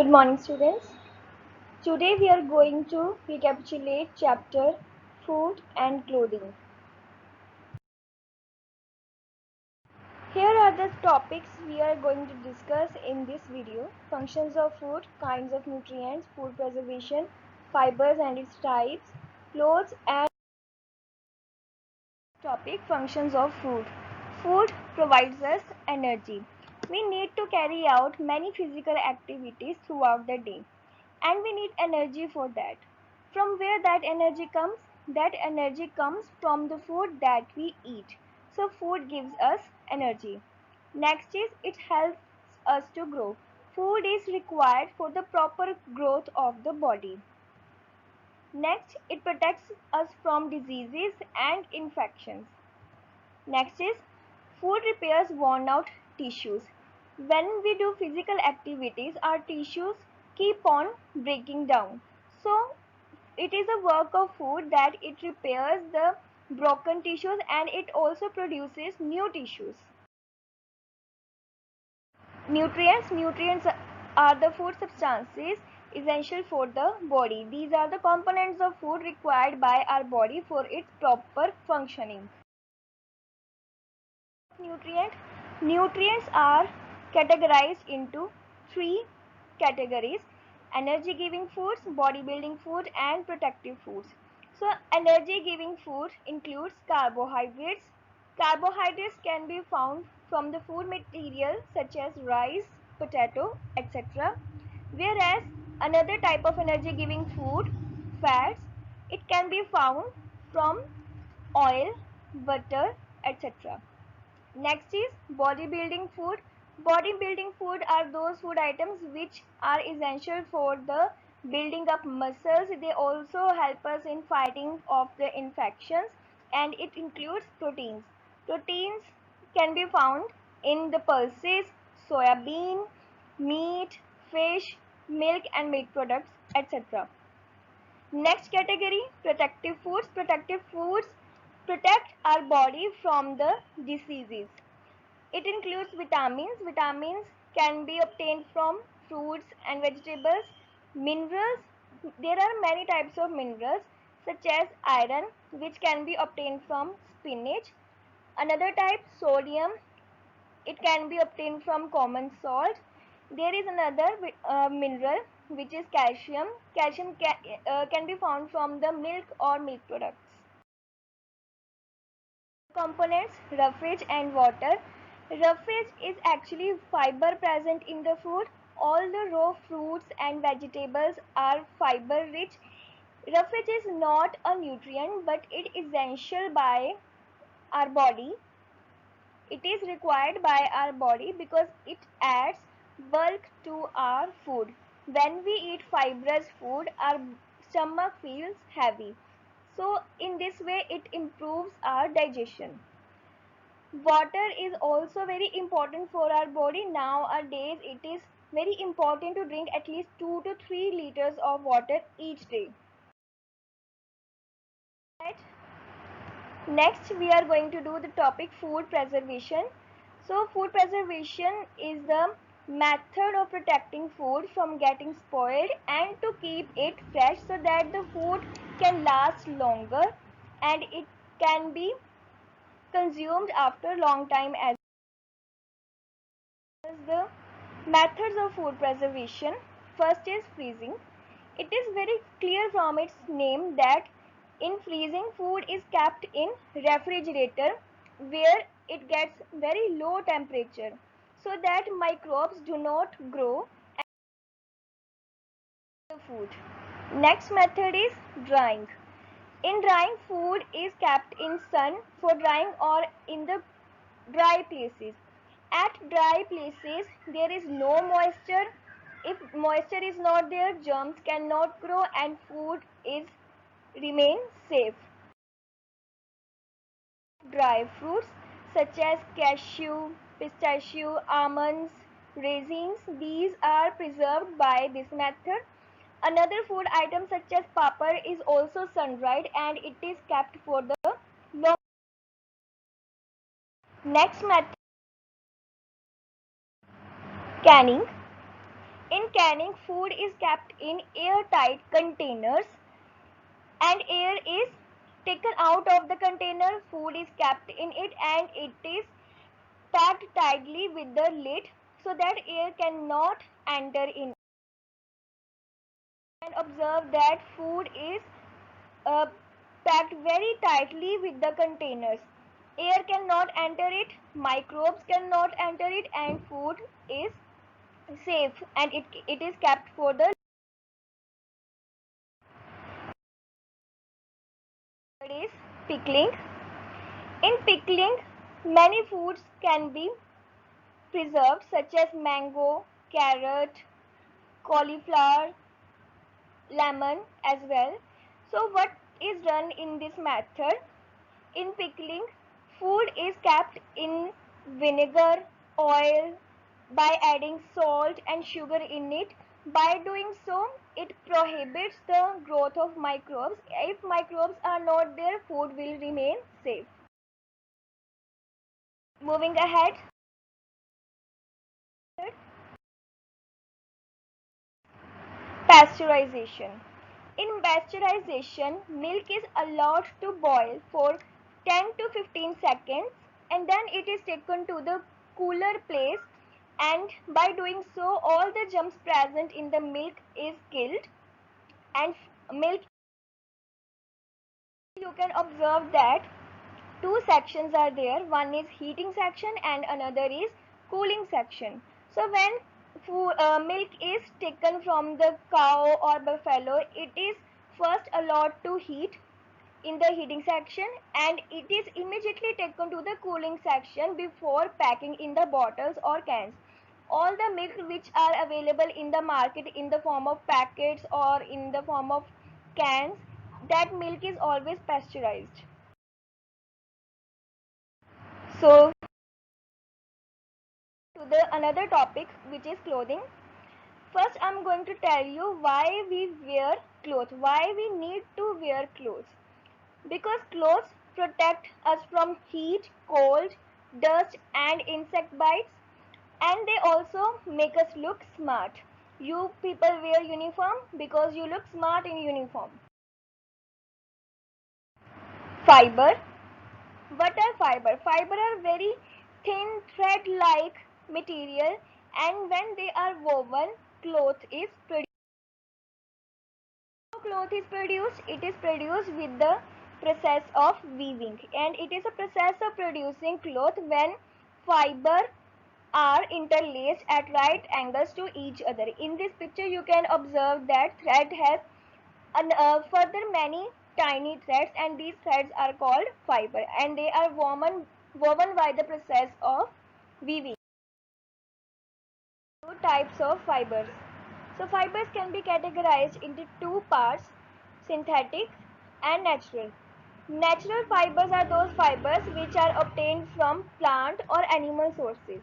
Good morning, students. Today we are going to recapitulate chapter Food and Clothing. Here are the topics we are going to discuss in this video: functions of food, kinds of nutrients, food preservation, fibers and its types, clothes, and topic functions of food. Food provides us energy. We need to carry out many physical activities throughout the day, and we need energy for that. From where that energy comes? That energy comes from the food that we eat. So food gives us energy. Next is it helps us to grow. Food is required for the proper growth of the body. Next, it protects us from diseases and infections. Next is food repairs worn out tissues. When we do physical activities, our tissues keep on breaking down. So it is a work of food that it repairs the broken tissues and it also produces new tissues. Nutrients are the food substances essential for the body. These are the components of food required by our body for its proper functioning. Nutrient Nutrients are categorized into three categories: energy giving foods, bodybuilding food, and protective foods. So energy giving food includes carbohydrates. Carbohydrates can be found from the food material such as rice, potato, etc. Whereas another type of energy giving food, fats, it can be found from oil, butter, etc. Next is bodybuilding food. Bodybuilding food are those food items which are essential for the building up muscles. They also help us in fighting off the infections, and it includes proteins. Proteins can be found in the pulses, soya bean, meat, fish, milk and milk products, etc. Next category, protective foods. Protective foods protect our body from the diseases. It includes vitamins. Vitamins can be obtained from fruits and vegetables. Minerals. There are many types of minerals such as iron, which can be obtained from spinach. Another type, sodium. It can be obtained from common salt. There is another mineral which is calcium. Calcium can be found from the milk or milk products. Components: roughage and water. Roughage is actually fiber present in the food. All the raw fruits and vegetables are fiber rich. Roughage is not a nutrient but it is essential by our body. It is required by our body because it adds bulk to our food. When we eat fibrous food, our stomach feels heavy. So in this way it improves our digestion. Water is also very important for our body. Nowadays it is very important to drink at least 2 to 3 liters of water each day. Right. Next we are going to do the topic food preservation. So food preservation is the method of protecting food from getting spoiled and to keep it fresh so that the food can last longer and it can be consumed after long time. As the methods of food preservation, first is freezing. It is very clear from its name that in freezing food is kept in refrigerator where it gets very low temperature so that microbes do not grow in the food. Next method is drying. In drying, food is kept in sun for drying or in the dry places. At dry places there is no moisture. If moisture is not there, germs cannot grow and food is remain safe. Dry fruits such as cashew, pistachio, almonds, raisins, these are preserved by this method. Another food item such as papad is also sun dried and it is kept for the long. Next method, canning. In canning, food is kept in airtight containers and air is taken out of the container, food is kept in it and it is packed tightly with the lid so that air cannot enter in. You can observe that food is uh, packed very tightly with the containers. Air cannot enter it, microbes cannot enter it, and food is safe and it is kept for the third is pickling. In pickling, many foods can be preserved such as mango, carrot, cauliflower, lemon as well. So what is done in this method? In pickling, food is kept in vinegar, oil, by adding salt and sugar in it. By doing so, it prohibits the growth of microbes. If microbes are not there, food will remain safe. Moving ahead, pasteurization. In pasteurization, milk is allowed to boil for 10 to 15 seconds and then it is taken to the cooler place, and by doing so all the germs present in the milk is killed and milk, you can observe that two sections are there. One is heating section and another is cooling section. So when milk is taken from the cow or buffalo, it is first allowed to heat in the heating section and it is immediately taken to the cooling section before packing in the bottles or cans. All the milk which are available in the market in the form of packets or in the form of cans, that milk is always pasteurized. So to the another topic, which is clothing. First I'm going to tell you why we wear clothes, why we need to wear clothes. Because clothes protect us from heat, cold, dust and insect bites, and they also make us look smart. You people wear uniform because you look smart in uniform. Fiber. What are fiber? Fiber are very thin thread-like material, and when they are woven, cloth is produced. How cloth is produced? It is produced with the process of weaving, and it is a process of producing cloth when fiber are interlaced at right angles to each other. In this picture, you can observe that thread has further many tiny threads, and these threads are called fiber, and they are woven by the process of weaving. Two types of fibers. So fibers can be categorized into two parts, synthetic and natural. Natural fibers are those fibers which are obtained from plant or animal sources.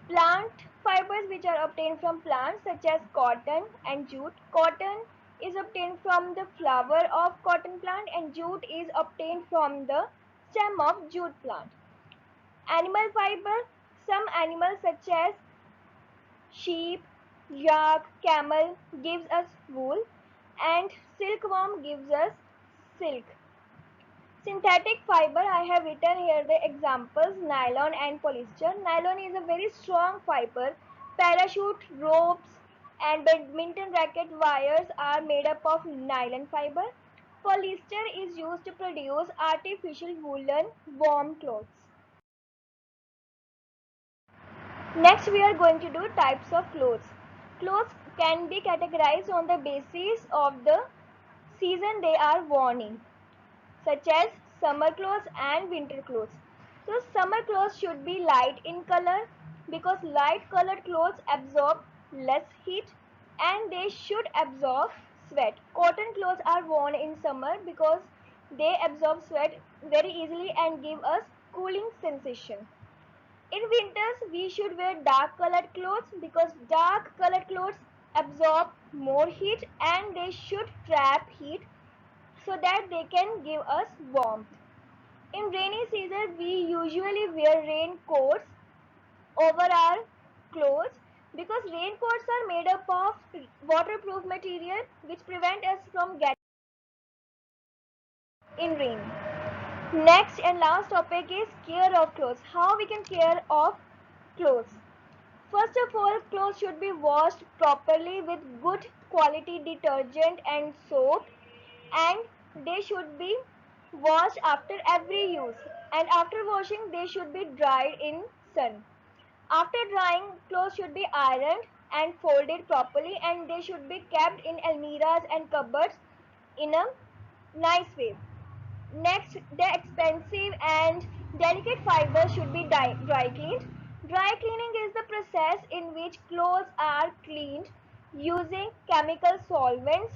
Plant fibers which are obtained from plants such as cotton and jute. Cotton is obtained from the flower of cotton plant and jute is obtained from the stem of jute plant. Animal fiber, some animals such as sheep, yak, camel gives us wool, and silkworm gives us silk. Synthetic fiber, I have written here the examples, nylon and polyester. Nylon is a very strong fiber. Parachute ropes and badminton racket wires are made up of nylon fiber. Polyester is used to produce artificial woolen warm clothes. Next we are going to do types of clothes. Clothes can be categorized on the basis of the season they are worn in, such as summer clothes and winter clothes. So summer clothes should be light in color because light colored clothes absorb less heat and they should absorb sweat. Cotton clothes are worn in summer because they absorb sweat very easily and give us cooling sensation. In winters, we should wear dark colored clothes because dark colored clothes absorb more heat and they should trap heat so that they can give us warmth. In rainy season, we usually wear raincoats over our clothes because raincoats are made up of waterproof material which prevent us from getting in rain. Next and last topic is care of clothes. How we can care of clothes. First of all, clothes should be washed properly with good quality detergent and soap, and they should be washed after every use, and after washing they should be dried in sun. After drying, clothes should be ironed and folded properly, and they should be kept in almirahs and cupboards in a nice way. Next, the expensive and delicate fibers should be dry cleaned. Dry cleaning is the process in which clothes are cleaned using chemical solvents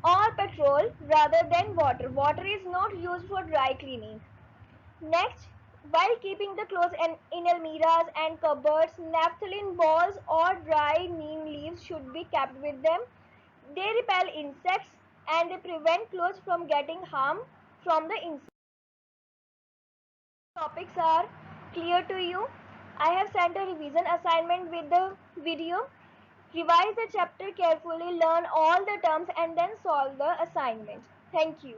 or petrol rather than water. Water is not used for dry cleaning. Next, while keeping the clothes in almirahs and cupboards, naphthalene balls or dry neem leaves should be kept with them. They repel insects and they prevent clothes from getting harm from the insects. Topics are clear to you. I have sent a revision assignment with the video. Revise the chapter carefully, learn all the terms and then solve the assignment. Thank you.